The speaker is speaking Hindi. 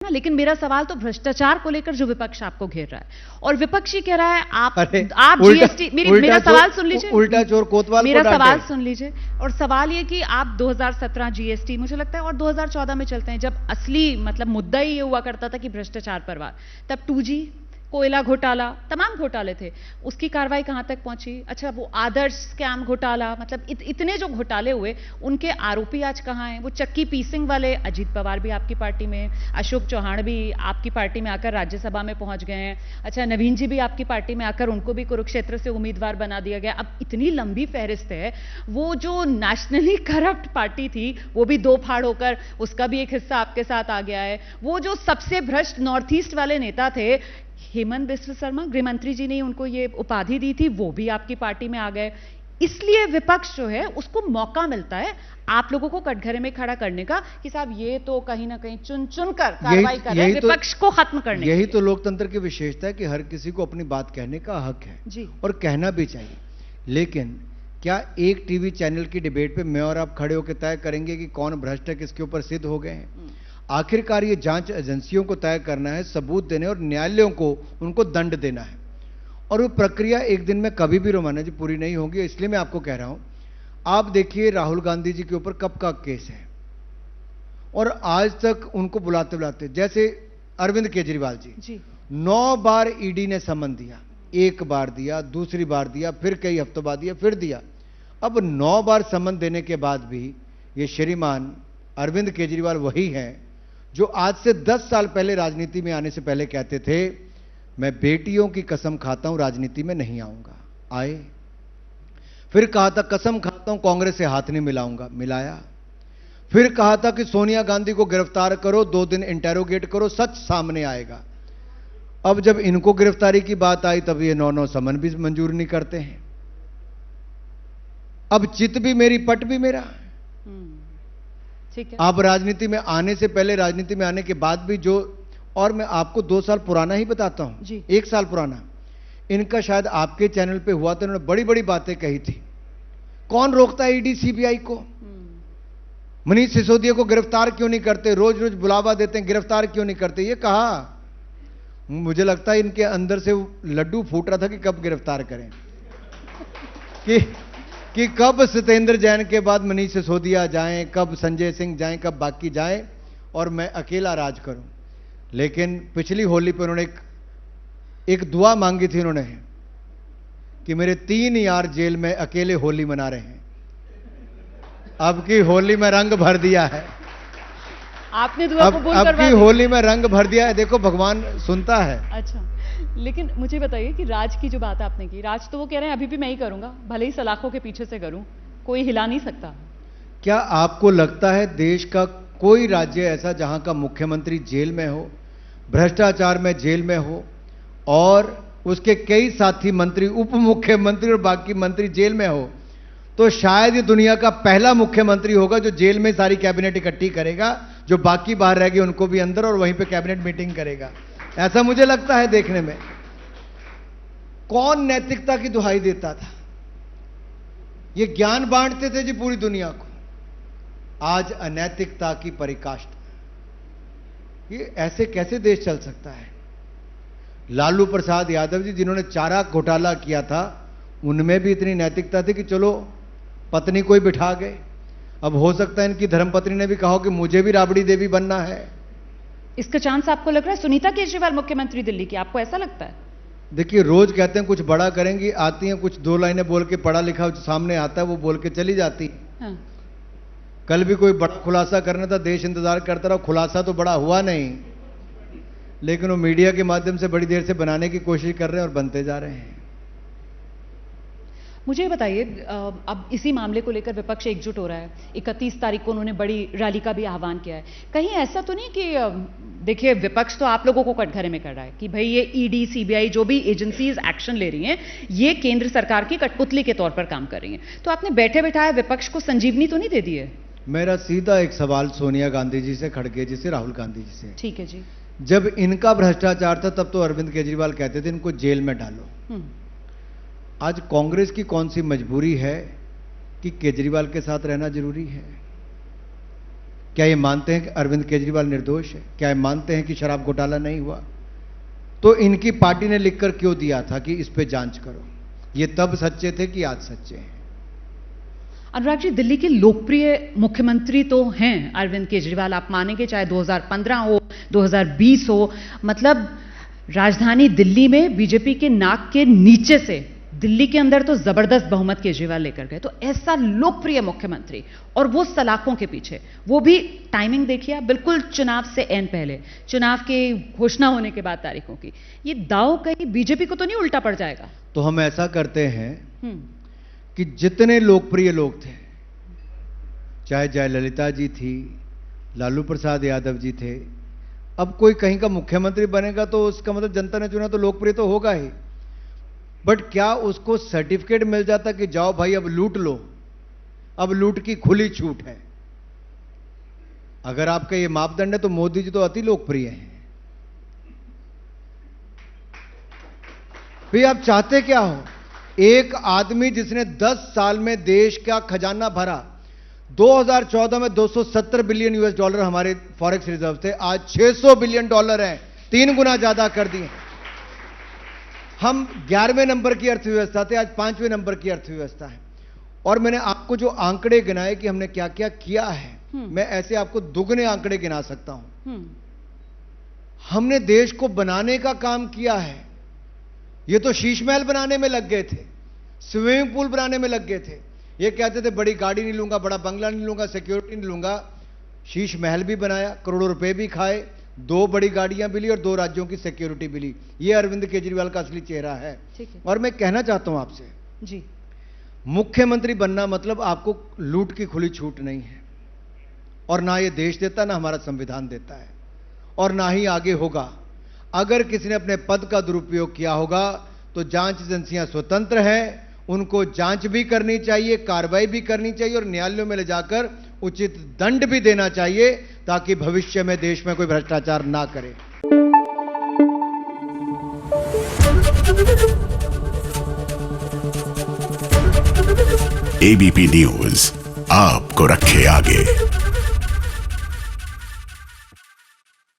ना, लेकिन मेरा सवाल तो भ्रष्टाचार को लेकर जो विपक्ष आपको घेर रहा है और विपक्ष ही कह रहा है आप जीएसटी, मेरा सवाल सुन लीजिए, उल्टा चोर कोतवाल मेरा सवाल सुन लीजिए। और सवाल ये कि आप 2017 जीएसटी मुझे लगता है और 2014 में चलते हैं, जब असली मतलब मुद्दा ही ये हुआ करता था कि भ्रष्टाचार पर वार, तब 2G कोयला घोटाला, तमाम घोटाले थे, उसकी कार्रवाई कहां तक पहुंची? अच्छा, वो आदर्श स्कैम घोटाला, मतलब इतने जो घोटाले हुए उनके आरोपी आज कहां हैं? वो चक्की पीसिंग वाले अजीत पवार भी आपकी पार्टी में, अशोक चौहान भी आपकी पार्टी में आकर राज्यसभा में पहुंच गए हैं। अच्छा, नवीन जी भी आपकी पार्टी में आकर उनको भी कुरुक्षेत्र से उम्मीदवार बना दिया गया। अब इतनी लंबी फहरिस्त है। वो जो नेशनली करप्ट पार्टी थी वो भी दो फाड़ होकर उसका भी एक हिस्सा आपके साथ आ गया है। वो जो सबसे भ्रष्ट नॉर्थ ईस्ट वाले नेता थे हेमंत बिस्वा शर्मा, गृह मंत्री जी ने उनको ये उपाधि दी थी, वो भी आपकी पार्टी में आ गए। इसलिए विपक्ष जो है उसको मौका मिलता है आप लोगों को कटघरे में खड़ा करने का कि साहब ये तो कहीं ना कहीं चुन चुन कर कार्रवाई कर रहे हैं विपक्ष को खत्म करने। यही तो लोकतंत्र की विशेषता है कि हर किसी को अपनी बात कहने का हक है जी, और कहना भी चाहिए। लेकिन क्या एक टीवी चैनल की डिबेट पे मैं और आप खड़े होकर तय करेंगे कि कौन भ्रष्ट है, किसके ऊपर सिद्ध हो गए हैं? आखिरकार ये जांच एजेंसियों को तय करना है, सबूत देने और न्यायालयों को उनको दंड देना है। और वो प्रक्रिया एक दिन में कभी भी रोमाना जी पूरी नहीं होगी। इसलिए मैं आपको कह रहा हूं, आप देखिए राहुल गांधी जी के ऊपर कब का केस है और आज तक उनको बुलाते बुलाते, जैसे अरविंद केजरीवाल जी 9 बार ईडी ने समन दिया, एक बार दिया, दूसरी बार दिया, फिर कई हफ्तों बाद दिया, फिर दिया। अब 9 बार समन देने के बाद भी ये श्रीमान अरविंद केजरीवाल वही हैं जो आज से 10 साल पहले राजनीति में आने से पहले कहते थे मैं बेटियों की कसम खाता हूं राजनीति में नहीं आऊंगा। आए, फिर कहा था कसम खाता हूं कांग्रेस से हाथ नहीं मिलाऊंगा, मिलाया। फिर कहा था कि सोनिया गांधी को गिरफ्तार करो, 2 दिन इंटेरोगेट करो, सच सामने आएगा। अब जब इनको गिरफ्तारी की बात आई तब ये 9 समन भी मंजूर नहीं करते हैं। अब चित भी मेरी पट भी मेरा। ठीक है। आप राजनीति में आने से पहले, राजनीति में आने के बाद भी जो, और मैं आपको 2 साल पुराना ही बताता हूं जी, 1 साल पुराना, इनका शायद आपके चैनल पे हुआ था, इन्होंने बड़ी बड़ी बातें कही थी। कौन रोकता है ईडी सीबीआई को? मनीष सिसोदिया को गिरफ्तार क्यों नहीं करते? रोज रोज बुलावा देते हैं, गिरफ्तार क्यों नहीं करते? ये कहा, मुझे लगता है इनके अंदर से लड्डू फूट रहा था कि कब गिरफ्तार करें, कि कब सत्येंद्र जैन के बाद मनीष सिसोदिया जाएं, कब संजय सिंह जाएं, कब बाकी जाएं और मैं अकेला राज करूं। लेकिन पिछली होली पर उन्होंने एक दुआ मांगी थी उन्होंने कि मेरे 3 यार जेल में अकेले होली मना रहे हैं। अब की होली में रंग भर दिया है। आपने दुआ कबूल करवा दी। अब की होली में रंग भर दिया है। देखो भगवान सुनता है। अच्छा, लेकिन मुझे बताइए कि राज की जो बात आपने की, राज तो वो कह रहे हैं अभी भी मैं ही करूंगा, भले ही सलाखों के पीछे से करूं, कोई हिला नहीं सकता। क्या आपको लगता है देश का कोई राज्य ऐसा जहां का मुख्यमंत्री जेल में हो, भ्रष्टाचार में जेल में हो और उसके कई साथी मंत्री, उप मुख्यमंत्री और बाकी मंत्री जेल में हो? तो शायद ये दुनिया का पहला मुख्यमंत्री होगा जो जेल में सारी कैबिनेट इकट्ठी करेगा, जो बाकी बाहर रह गए उनको भी अंदर, और वहीं पे कैबिनेट मीटिंग करेगा। ऐसा मुझे लगता है देखने में। कौन नैतिकता की दुहाई देता था? ये ज्ञान बांटते थे जी पूरी दुनिया को। आज अनैतिकता की पराकाष्ठा। ये ऐसे कैसे देश चल सकता है? लालू प्रसाद यादव जी जिन्होंने चारा घोटाला किया था, उनमें भी इतनी नैतिकता थी कि चलो पत्नी को ही बिठा गए। अब हो सकता है इनकी धर्मपत्नी ने भी कहा कि मुझे भी राबड़ी देवी बनना है। इसका चांस आपको लग रहा है? सुनीता केजरीवाल मुख्यमंत्री दिल्ली की, आपको ऐसा लगता है? देखिए, रोज कहते हैं कुछ बड़ा करेंगी, आती हैं कुछ 2 लाइनें बोल के, पढ़ा लिखा सामने आता है वो बोल के चली जाती। हाँ। कल भी कोई बड़ा खुलासा करना था, देश इंतजार करता रहा, खुलासा तो बड़ा हुआ नहीं, लेकिन वो मीडिया के माध्यम से बड़ी देर से बनाने की कोशिश कर रहे हैं और बनते जा रहे हैं। मुझे बताइए, अब इसी मामले को लेकर विपक्ष एकजुट हो रहा है। 31 तारीख को उन्होंने बड़ी रैली का भी आह्वान किया है। कहीं ऐसा तो नहीं कि देखिए विपक्ष तो आप लोगों को कटघरे में कर रहा है कि भाई ये ईडी सीबीआई जो भी एजेंसीज एक्शन ले रही हैं ये केंद्र सरकार की कठपुतली के तौर पर काम कर रही हैं, तो आपने बैठे बैठाए विपक्ष को संजीवनी तो नहीं दे दी है? मेरा सीधा एक सवाल सोनिया गांधी जी से, खड़गे जी से, राहुल गांधी जी से। ठीक है जी। जब इनका भ्रष्टाचार था तब तो अरविंद केजरीवाल कहते थे इनको जेल में डालो। आज कांग्रेस की कौन सी मजबूरी है कि केजरीवाल के साथ रहना जरूरी है? क्या ये मानते हैं कि अरविंद केजरीवाल निर्दोष है? क्या ये मानते हैं कि शराब घोटाला नहीं हुआ? तो इनकी पार्टी ने लिखकर क्यों दिया था कि इस पे जांच करो? ये तब सच्चे थे कि आज सच्चे हैं? अनुराग जी, दिल्ली के लोकप्रिय मुख्यमंत्री तो हैं अरविंद केजरीवाल, आप मानेंगे, चाहे 2015 हो, 2020 हो, मतलब राजधानी दिल्ली में बीजेपी के नाक के नीचे से दिल्ली के अंदर तो जबरदस्त बहुमत केजरीवाल लेकर गए। तो ऐसा लोकप्रिय मुख्यमंत्री, और वो सलाखों के पीछे, वो भी टाइमिंग देखिए, बिल्कुल चुनाव से एन पहले, चुनाव के घोषणा होने के बाद तारीखों की, ये दांव कहीं बीजेपी को तो नहीं उल्टा पड़ जाएगा? तो हम ऐसा करते हैं कि जितने लोकप्रिय लोग थे, चाहे जयललिता जी थी, लालू प्रसाद यादव जी थे, अब कोई कहीं का मुख्यमंत्री बनेगा तो उसका मतलब जनता ने चुना तो लोकप्रिय तो होगा ही, बट क्या उसको सर्टिफिकेट मिल जाता कि जाओ भाई अब लूट लो, अब लूट की खुली छूट है? अगर आपका ये मापदंड है तो मोदी जी तो अति लोकप्रिय हैं। भाई आप चाहते क्या हो? एक आदमी जिसने 10 साल में देश का खजाना भरा, 2014 में 270 बिलियन यूएस डॉलर हमारे फॉरेक्स रिजर्व थे, आज 600 बिलियन डॉलर हैं, 3 गुना ज्यादा कर दिए। हम 11वें नंबर की अर्थव्यवस्था थे, आज 5वें नंबर की अर्थव्यवस्था है। और मैंने आपको जो आंकड़े गिनाए कि हमने क्या क्या किया है, मैं ऐसे आपको दुगने आंकड़े गिना सकता हूं। हमने देश को बनाने का काम किया है। ये तो शीश महल बनाने में लग गए थे, स्विमिंग पूल बनाने में लग गए थे, ये कहते थे बड़ी गाड़ी नहीं लूंगा, बड़ा बंगला नहीं लूंगा, सिक्योरिटी नहीं लूंगा। शीश महल भी बनाया, करोड़ों रुपए भी खाए, 2 बड़ी गाड़ियां भी ली और 2 राज्यों की सिक्योरिटी भी ली। ये अरविंद केजरीवाल का असली चेहरा है। और मैं कहना चाहता हूं आपसे जी, मुख्यमंत्री बनना मतलब आपको लूट की खुली छूट नहीं है, और ना ये देश देता, ना हमारा संविधान देता है, और ना ही आगे होगा। अगर किसी ने अपने पद का दुरुपयोग किया होगा तो जांच एजेंसियां स्वतंत्र हैं, उनको जांच भी करनी चाहिए, कार्रवाई भी करनी चाहिए, और न्यायालयों में ले जाकर उचित दंड भी देना चाहिए, ताकि भविष्य में देश में कोई भ्रष्टाचार ना करे। एबीपी न्यूज आपको रखे आगे।